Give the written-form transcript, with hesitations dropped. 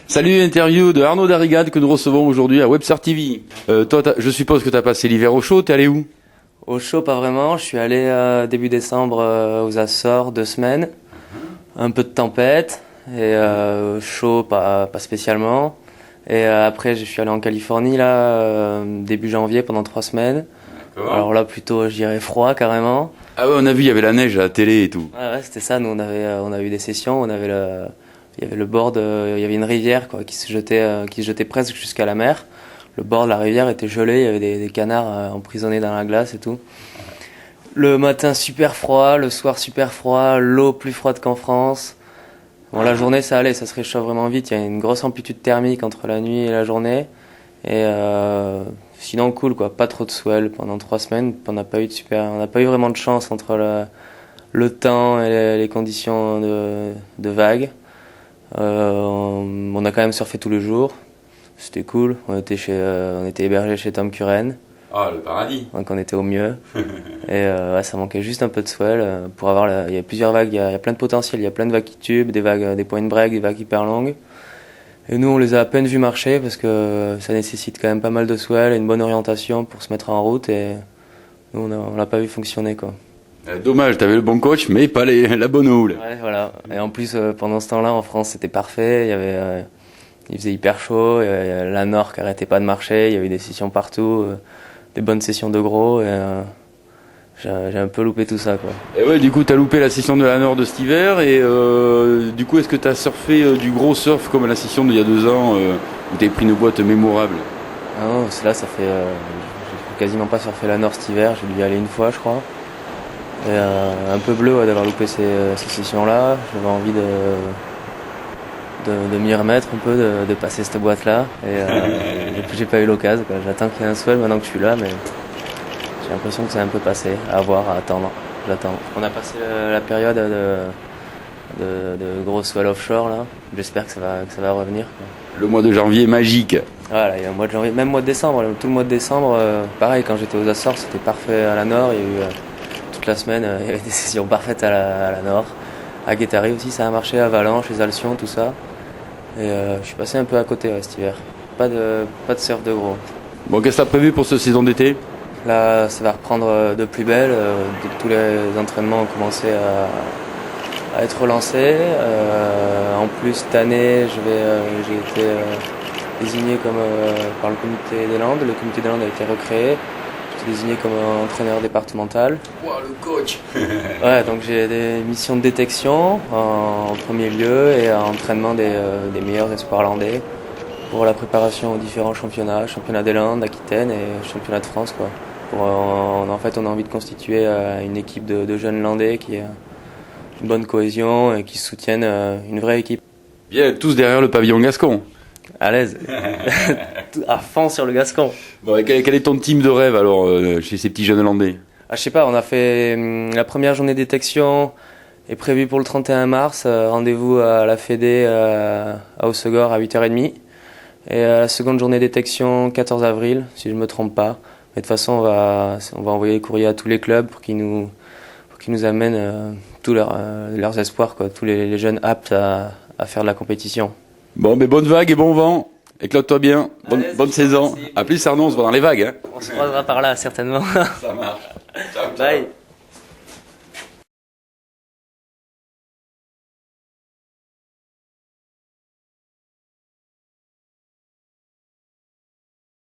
Salut, interview de Arnaud Darrigade que nous recevons aujourd'hui à Webster TV. Toi, je suppose que tu as passé l'hiver au chaud, t'es allé où? Au chaud, pas vraiment. Je suis allé début décembre aux Açores, 2 semaines. Un peu de tempête et chaud, pas spécialement. Et après, je suis allé en Californie là début janvier pendant 3 semaines. D'accord. Alors là, plutôt, je dirais froid carrément. Ah ouais, on a vu, il y avait la neige à la télé et tout. Ouais, c'était ça. Nous, on a eu des sessions. Il y avait le bord il y avait une rivière quoi, qui se jetait presque jusqu'à la mer. Le bord de la rivière était gelé. Il y avait des canards emprisonnés dans la glace et tout. Le matin super froid, le soir super froid, l'eau plus froide qu'en France. Bon, la journée ça allait, ça se réchauffe vraiment vite. Il y a une grosse amplitude thermique entre la nuit et la journée. Et sinon cool quoi, pas trop de swell pendant 3 semaines. On n'a pas eu vraiment de chance entre le temps et les conditions de vagues. On a quand même surfé tous les jours. C'était cool. On était hébergé chez Tom Curren. Ah, le paradis. Donc on était au mieux. Et ça manquait juste un peu de swell pour avoir. Il y a plusieurs vagues, il y a plein de potentiel, il y a plein de vagues qui tubent, des vagues, des point break, des vagues hyper longues. Et nous on les a à peine vus marcher parce que ça nécessite quand même pas mal de swell et une bonne orientation pour se mettre en route. Et nous on l'a pas vu fonctionner quoi. Dommage, t'avais le bon coach, mais pas la bonne houle. Ouais, voilà. Et en plus pendant ce temps-là en France c'était parfait. Il faisait hyper chaud, la Nord qui arrêtait pas de marcher, il y avait des sessions partout. Des bonnes sessions de gros et j'ai un peu loupé tout ça quoi. Et ouais, du coup t'as loupé la session de la Nord de cet hiver et du coup est-ce que t'as surfé du gros surf comme à la session d'il y a 2 ans où t'avais pris une boîte mémorable? Ah non, là ça fait j'ai quasiment pas surfé la Nord cet hiver, j'ai dû y aller une fois je crois. Et un peu bleu d'avoir loupé ces sessions là, j'avais envie de m'y remettre un peu, de passer cette boîte là et j'ai pas eu l'occasion quoi. J'attends qu'il y ait un swell maintenant que je suis là mais j'ai l'impression que c'est un peu passé, à voir, à attendre. J'attends. On a passé la période de gros swell offshore là. J'espère que ça va revenir quoi. Le mois de janvier est magique. Voilà, il y a le mois de janvier, même mois de décembre, tout le mois de décembre pareil quand j'étais aux Açores, c'était parfait à la Nord, il y a eu toute la semaine il y avait des sessions parfaites à la Nord. À Guétari aussi ça a marché, à Valence, les Alcyons, tout ça. Et je suis passé un peu à côté cet hiver. Pas de surf de gros. Bon, qu'est-ce que t'as prévu pour cette saison d'été? Là, ça va reprendre de plus belle. Tous les entraînements ont commencé à être relancés. En plus, cette année, j'ai été désigné comme par le comité des Landes. Le comité des Landes a été recréé. J'étais désigné comme entraîneur départemental. Wow, le coach. Ouais, donc j'ai des missions de détection en premier lieu et entraînement des meilleurs espoirs landais pour la préparation aux différents championnats des Landes, Aquitaine et championnat de France quoi. En fait, on a envie de constituer une équipe de jeunes landais qui a une bonne cohésion et qui soutiennent une vraie équipe. Bien, tous derrière le pavillon gascon. À l'aise, à fond sur le Gascon. Bon, et quel est ton team de rêve alors chez ces petits jeunes landais? Je sais pas, on a fait la première journée de détection est prévue pour le 31 mars. Rendez-vous à la Fédé à Hossegor à 8h30. Et la seconde journée de détection 14 avril, si je me trompe pas. Mais de toute façon, on va envoyer des courriers à tous les clubs pour qu'ils nous amènent tous leurs espoirs, quoi, tous les jeunes aptes à faire de la compétition. Bon, mais bonne vague et bon vent. Éclate-toi bien. Bonne saison. Merci. À plus Arnaud, on se voit dans les vagues. Hein. On se croisera par là, certainement. Ça marche. Ciao, ciao. Bye.